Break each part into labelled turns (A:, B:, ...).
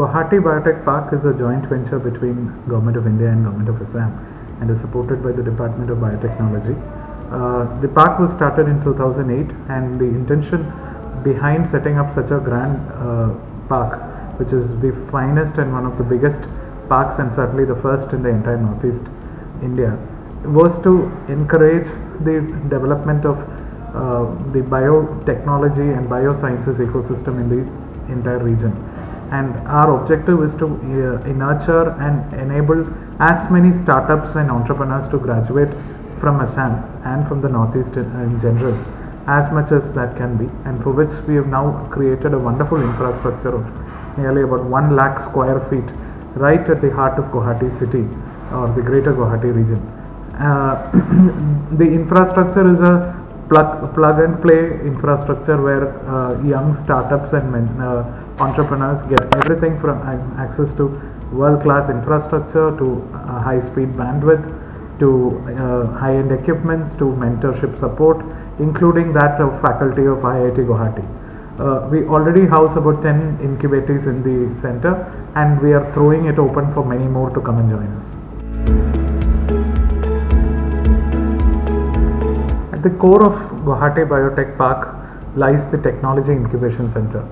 A: Guwahati Biotech Park is a joint venture between Government of India and Government of Assam and is supported by the Department of Biotechnology. The park was started in 2008, and the intention behind setting up such a grand park, which is the finest and one of the biggest parks and certainly the first in the entire Northeast India, was to encourage the development of the biotechnology and biosciences ecosystem in the entire region. And our objective is to nurture and enable as many startups and entrepreneurs to graduate from Assam and from the Northeast in general as much as that can be, and for which we have now created a wonderful infrastructure of nearly about 1 lakh square feet right at the heart of Guwahati city or the greater Guwahati region. The infrastructure is a plug and play infrastructure where young startups and entrepreneurs get everything from access to world class infrastructure to high speed bandwidth to high end equipments to mentorship support, including that of faculty of IIT Guwahati. We already house about 10 incubators in the center, and we are throwing it open for many more to come and join us. At the core of Guwahati Biotech Park lies the Technology Incubation Center,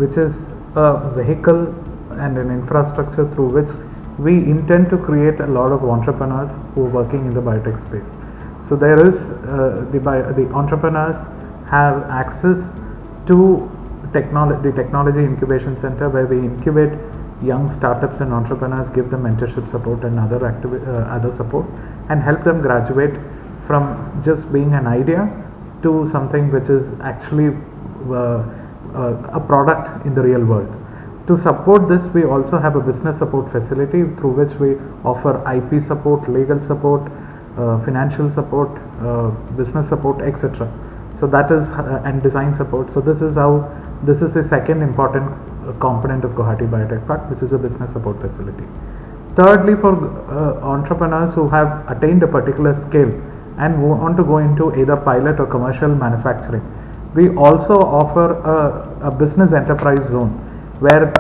A: which is a vehicle and an infrastructure through which we intend to create a lot of entrepreneurs who are working in the biotech space. So there is the entrepreneurs have access to the Technology Incubation Center, where we incubate young startups and entrepreneurs, give them mentorship support and other support, and help them graduate from just being an idea to something which is actually a product in the real world. To support this, we also have a business support facility through which we offer IP support, legal support, financial support, business support, etc. So that is and design support. So this is the second important component of Guwahati Biotech Park, which is a business support facility. Thirdly, for entrepreneurs who have attained a particular scale and want to go into either pilot or commercial manufacturing, we also offer a business enterprise zone where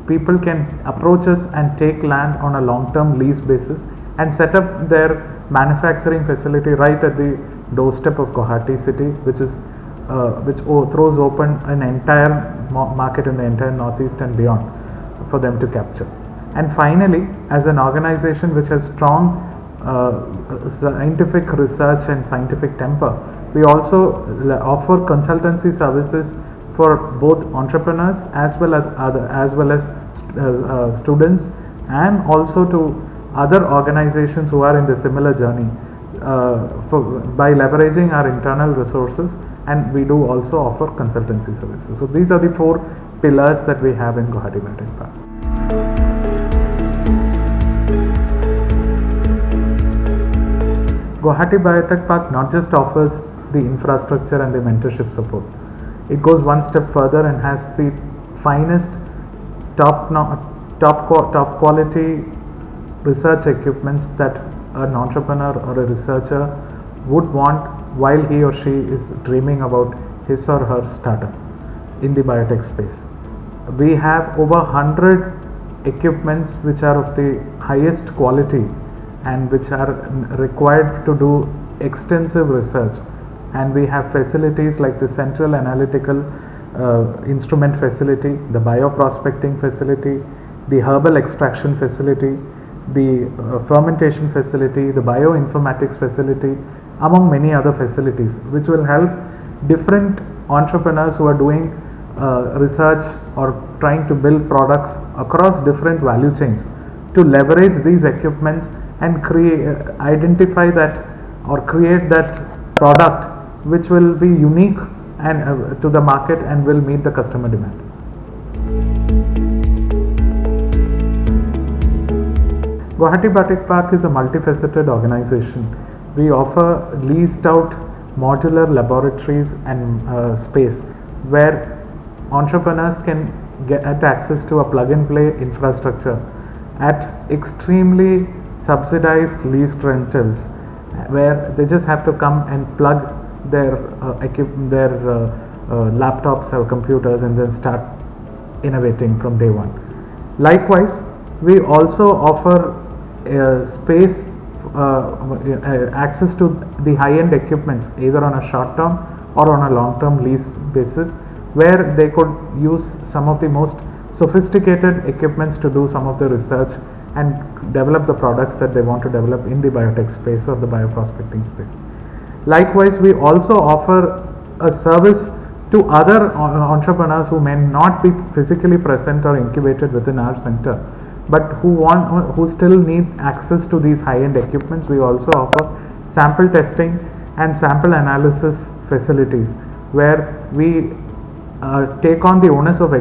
A: people can approach us and take land on a long-term lease basis and set up their manufacturing facility right at the doorstep of Guwahati city, which throws open an entire market in the entire Northeast and beyond for them to capture. And finally, as an organization which has strong scientific research and scientific temper, we also offer consultancy services for both entrepreneurs as well as students, and also to other organizations who are in the similar journey by leveraging our internal resources, and we do also offer consultancy services. So these are the 4 pillars that we have in Guwahati Biotech Park. Guwahati Biotech Park not just offers the infrastructure and the mentorship support, it goes one step further and has the finest top quality research equipments that an entrepreneur or a researcher would want while he or she is dreaming about his or her startup in the biotech space. We have over 100 equipments which are of the highest quality and which are required to do extensive research, and we have facilities like the Central Analytical Instrument Facility, the Bioprospecting Facility, the Herbal Extraction Facility, the Fermentation Facility, the Bioinformatics Facility, among many other facilities, which will help different entrepreneurs who are doing research or trying to build products across different value chains to leverage these equipments and identify that or create that product which will be unique and to the market and will meet the customer demand. Guwahati Biotech Park is a multifaceted organization. We offer leased out modular laboratories and space where entrepreneurs can get access to a plug and play infrastructure at extremely subsidized leased rentals, where they just have to come and plug their laptops or computers and then start innovating from day one. Likewise, we also offer space access to the high-end equipments either on a short-term or on a long-term lease basis, where they could use some of the most sophisticated equipments to do some of the research and develop the products that they want to develop in the biotech space or the bioprospecting space. Likewise, we also offer a service to other entrepreneurs who may not be physically present or incubated within our center, but who still need access to these high-end equipments. We also offer sample testing and sample analysis facilities where we take on the onus of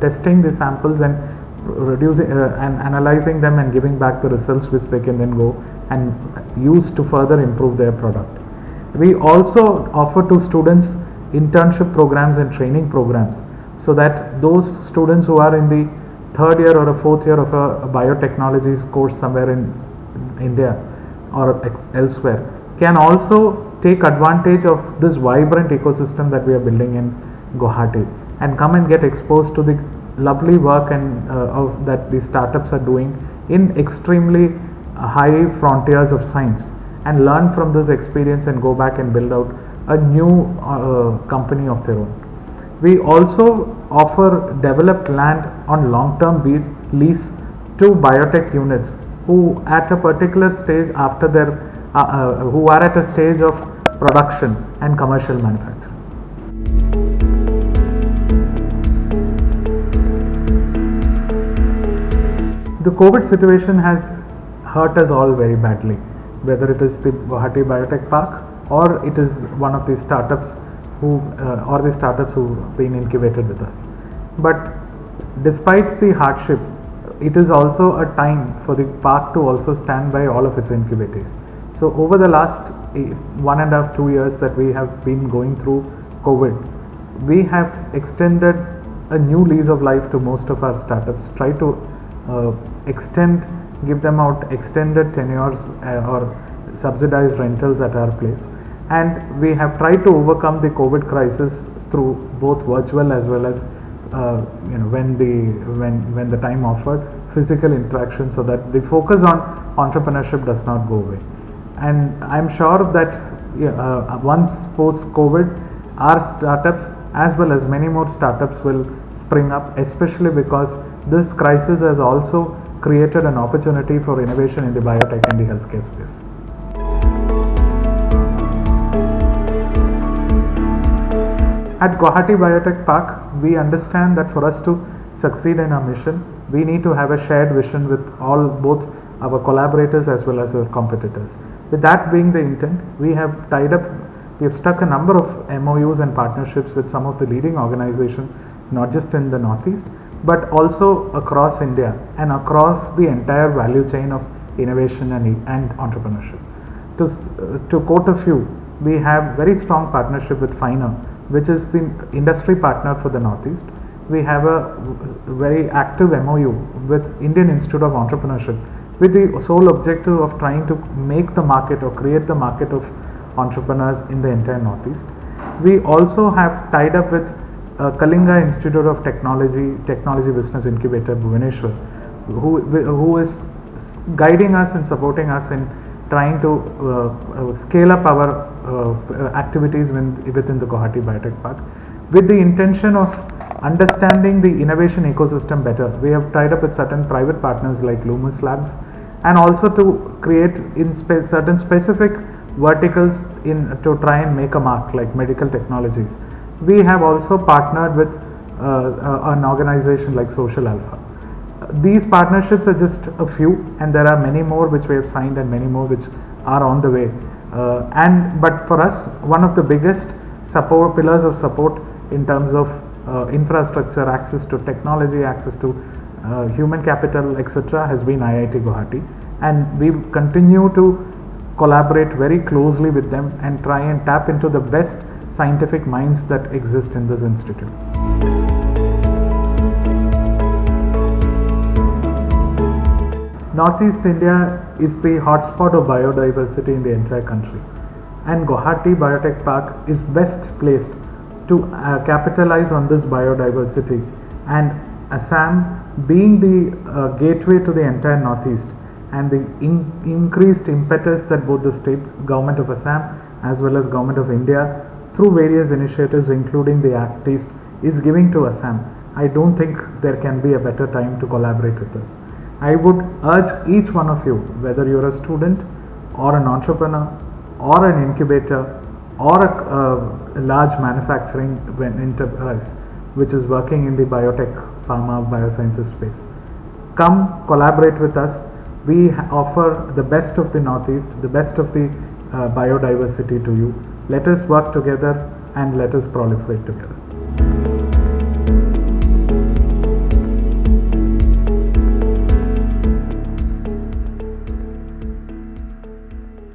A: testing the samples and reducing and analyzing them and giving back the results, which they can then go and use to further improve their product. We also offer to students internship programs and training programs, so that those students who are in the third year or a fourth year of a biotechnologies course somewhere in India or elsewhere can also take advantage of this vibrant ecosystem that we are building in Guwahati and come and get exposed to the lovely work and that the startups are doing in extremely high frontiers of science, and learn from this experience and go back and build out a new company of their own. We also offer developed land on long-term lease to biotech units who at a particular stage after their who are at a stage of production and commercial manufacturing. The COVID situation has hurt us all very badly, whether it is the Guwahati Biotech Park or it is one of the startups who've been incubated with us. But despite the hardship, it is also a time for the park to also stand by all of its incubators. So over the last 1.5 2 years that we have been going through COVID, we have extended a new lease of life to most of our startups, try to give them out extended tenures or subsidized rentals at our place, and we have tried to overcome the COVID crisis through both virtual as well as when the time offered, physical interaction, so that the focus on entrepreneurship does not go away. And I'm sure that once post COVID, our startups as well as many more startups will spring up, especially because this crisis has also created an opportunity for innovation in the biotech and the healthcare space. At Guwahati Biotech Park, we understand that for us to succeed in our mission, we need to have a shared vision with both our collaborators as well as our competitors. With that being the intent, we have struck a number of MOUs and partnerships with some of the leading organizations, not just in the Northeast, but also across India and across the entire value chain of innovation and entrepreneurship. To quote a few, we have very strong partnership with FINER, which is the industry partner for the Northeast. We have a very active MOU with Indian Institute of Entrepreneurship, with the sole objective of trying to make the market or create the market of entrepreneurs in the entire Northeast. We also have tied up with Kalinga Institute of Technology Business Incubator, Bhubaneswar, who is guiding us and supporting us in trying to scale up our activities within the Guwahati Biotech Park, with the intention of understanding the innovation ecosystem better. We have tied up with certain private partners like Lumus Labs, and also to create in certain specific verticals to try and make a mark, like medical technologies. We have also partnered with an organization like Social Alpha. These partnerships are just a few, and there are many more which we have signed and many more which are on the way. But for us, one of the biggest pillars of support in terms of infrastructure, access to technology, access to human capital, etc., has been IIT Guwahati, and we continue to collaborate very closely with them and try and tap into the best scientific minds that exist in this institute. Northeast India is the hotspot of biodiversity in the entire country, and Guwahati Biotech Park is best placed to capitalize on this biodiversity. And Assam, being the gateway to the entire Northeast, and the increased impetus that both the state government of Assam as well as government of India through various initiatives including the Act East is giving to Assam, I don't think there can be a better time to collaborate with us. I would urge each one of you, whether you're a student or an entrepreneur or an incubator or a large manufacturing enterprise which is working in the biotech, pharma, biosciences space, come collaborate with us. We offer the best of the Northeast, the best of the biodiversity to you. Let us work together and let us proliferate together.